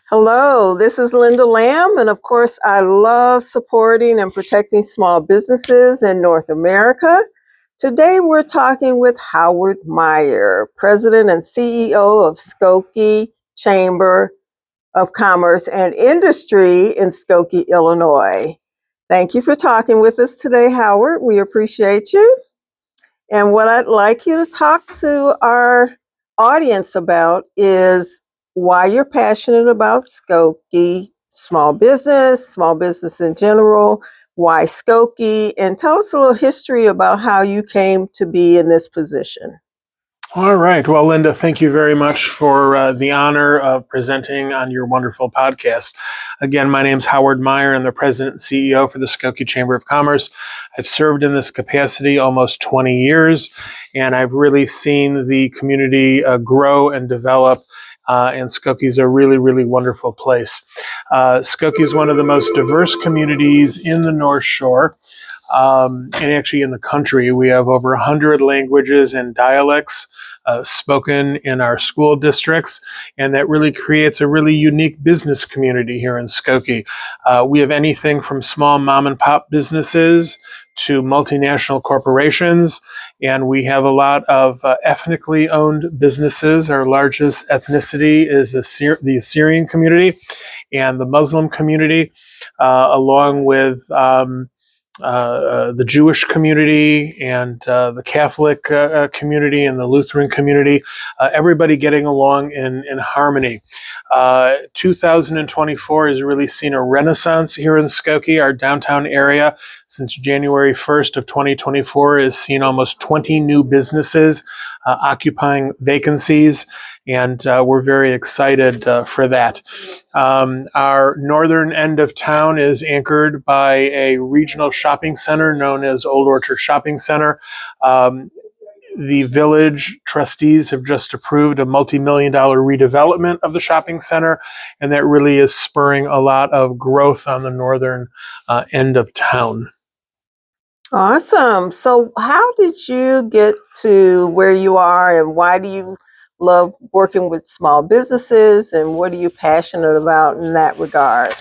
Hello, this is Linda Lamb, and of course, I love supporting and protecting small businesses in North America. Today, we're talking with Howard Meyer, President and CEO of Skokie Chamber of Commerce and Industry in Skokie, Illinois. Thank you for talking with us today, Howard. We appreciate you. And what I'd like you to talk to our audience about is why you're passionate about Skokie, small business in general, why Skokie, and tell us a little history about how you came to be in this position. All right. Well, Linda, thank you very much for the honor of presenting on your wonderful podcast. Again, my name's Howard Meyer. I'm the President and CEO for the Skokie Chamber of Commerce. I've served in this capacity almost 20 years, and I've really seen the community grow and develop. And Skokie is a really, really wonderful place. Skokie is one of the most diverse communities in the North Shore. And actually in the country. We have over 100 languages and dialects spoken in our school districts, and that really creates a really unique business community here in Skokie. We have anything from small mom and pop businesses to multinational corporations, and we have a lot of ethnically owned businesses. Our largest ethnicity is the Assyrian community and the Muslim community, along with the Jewish community and the Catholic community and the Lutheran community, everybody getting along in harmony. 2024 has really seen a renaissance here in Skokie. Our downtown area, since January 1st of 2024, has seen almost 20 new businesses occupying vacancies, and we're very excited for that. Our northern end of town is anchored by a regional shopping center known as Old Orchard Shopping Center. The village trustees have just approved a multi-million-dollar redevelopment of the shopping center, and that really is spurring a lot of growth on the northern end of town. Awesome. So, how did you get to where you are, and why do you love working with small businesses, and what are you passionate about in that regard?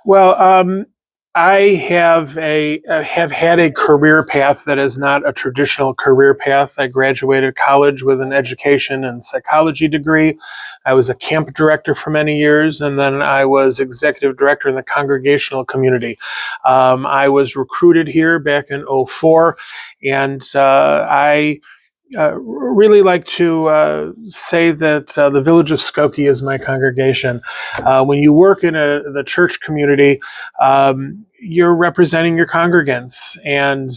Well, I have had a career path that is not a traditional career path. I graduated college with an education and psychology degree. I was a camp director for many years, and then I was executive director in the congregational community. I was recruited here back in '04, and I really like to say that the village of Skokie is my congregation. When you work in the church community, you're representing your congregants, and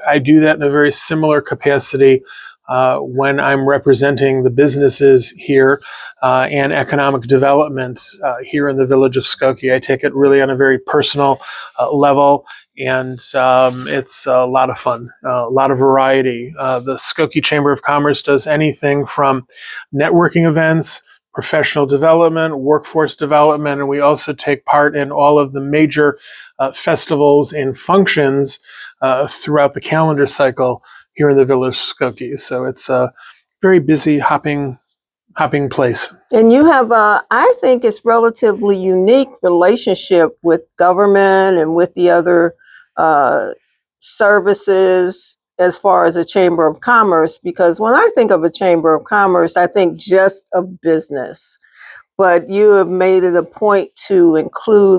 I do that in a very similar capacity when I'm representing the businesses here and economic development here in the village of Skokie. I take it really on a very personal level, and it's a lot of fun, a lot of variety. The Skokie Chamber of Commerce does anything from networking events, professional development, workforce development, and we also take part in all of the major festivals and functions throughout the calendar cycle here in the village of Skokie. So it's a very busy, hopping place. And you have, I think it's relatively unique relationship with government and with the other services as far as a Chamber of Commerce, because when I think of a Chamber of Commerce, I think just of business. But you have made it a point to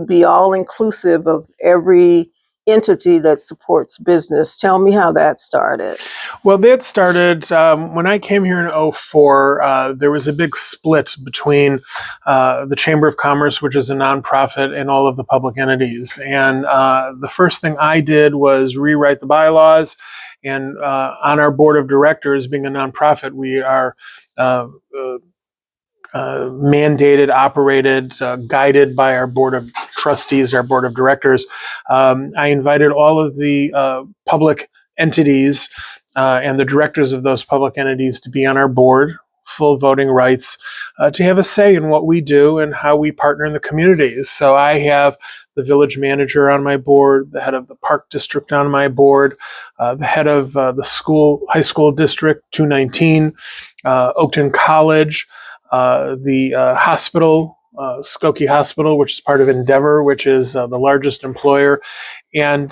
be all inclusive of every entity that supports business. Tell me how that started. Well, that started when I came here in '04. There was a big split between the Chamber of Commerce, which is a nonprofit, and all of the public entities. And the first thing I did was rewrite the bylaws. And on our board of directors, being a nonprofit, we are mandated, operated, guided by our board of trustees, our board of directors. I invited all of the public entities and the directors of those public entities to be on our board, full voting rights, to have a say in what we do and how we partner in the communities. So I have the village manager on my board, the head of the park district on my board, the head of the high school district 219, Oakton College, the hospital Skokie Hospital, which is part of Endeavor, which is the largest employer. And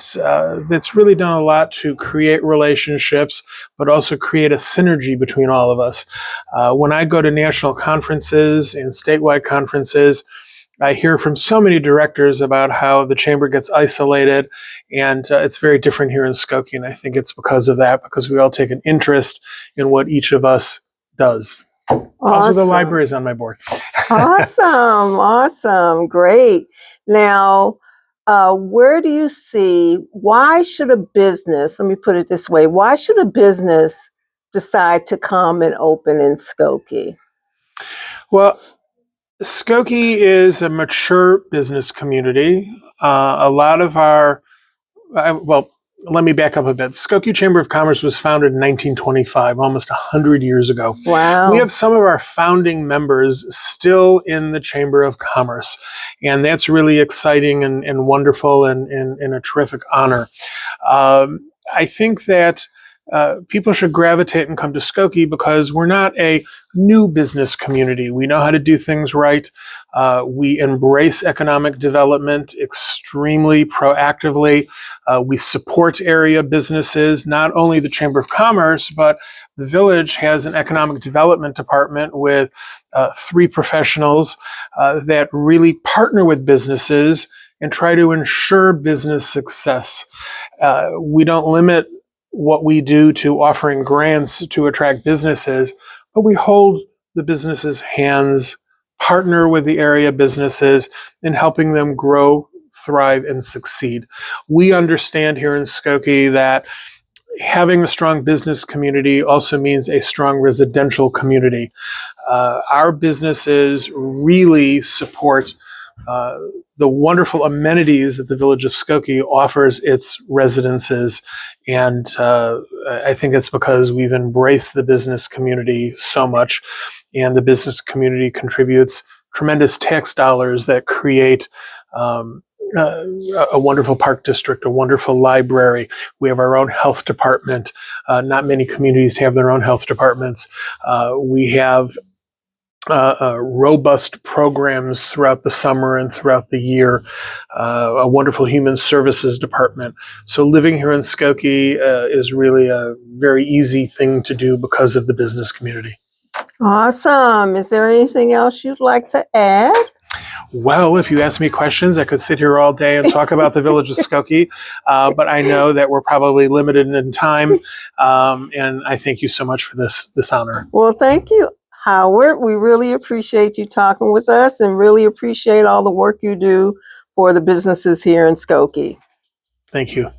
that's really done a lot to create relationships, but also create a synergy between all of us. When I go to national conferences and statewide conferences, I hear from so many directors about how the chamber gets isolated, and it's very different here in Skokie. And I think it's because of that, because we all take an interest in what each of us does. Also, the Awesome. library is on my board. Awesome. Great. Now, where do you see, why should a business, let me put it this way, why should a business decide to come and open in Skokie? Well, Skokie is a mature business community. A lot of well, let me back up a bit. Skokie Chamber of Commerce was founded in 1925, almost 100 years ago. Wow. We have some of our founding members still in the Chamber of Commerce, and that's really exciting and wonderful and a terrific honor. I think that people should gravitate and come to Skokie because we're not a new business community. We know how to do things right. We embrace economic development extremely proactively. We support area businesses, not only the Chamber of Commerce, but the village has an economic development department with 3 professionals that really partner with businesses and try to ensure business success. We don't limit what we do to offering grants to attract businesses, but we hold the businesses' hands, partner with the area businesses in helping them grow, thrive, and succeed. We understand here in Skokie that having a strong business community also means a strong residential community. Our businesses really support the wonderful amenities that the village of Skokie offers its residences. And I think it's because we've embraced the business community so much, and the business community contributes tremendous tax dollars that create a wonderful park district, a wonderful library. We have our own health department. Not many communities have their own health departments. We have robust programs throughout the summer and throughout the year, a wonderful human services department. So living here in Skokie is really a very easy thing to do because of the business community. Awesome. Is there anything else you'd like to add? Well, if you ask me questions, I could sit here all day and talk about the village of Skokie, but I know that we're probably limited in time, and I thank you so much for this honor. Well, thank you, Howard. We really appreciate you talking with us and really appreciate all the work you do for the businesses here in Skokie. Thank you.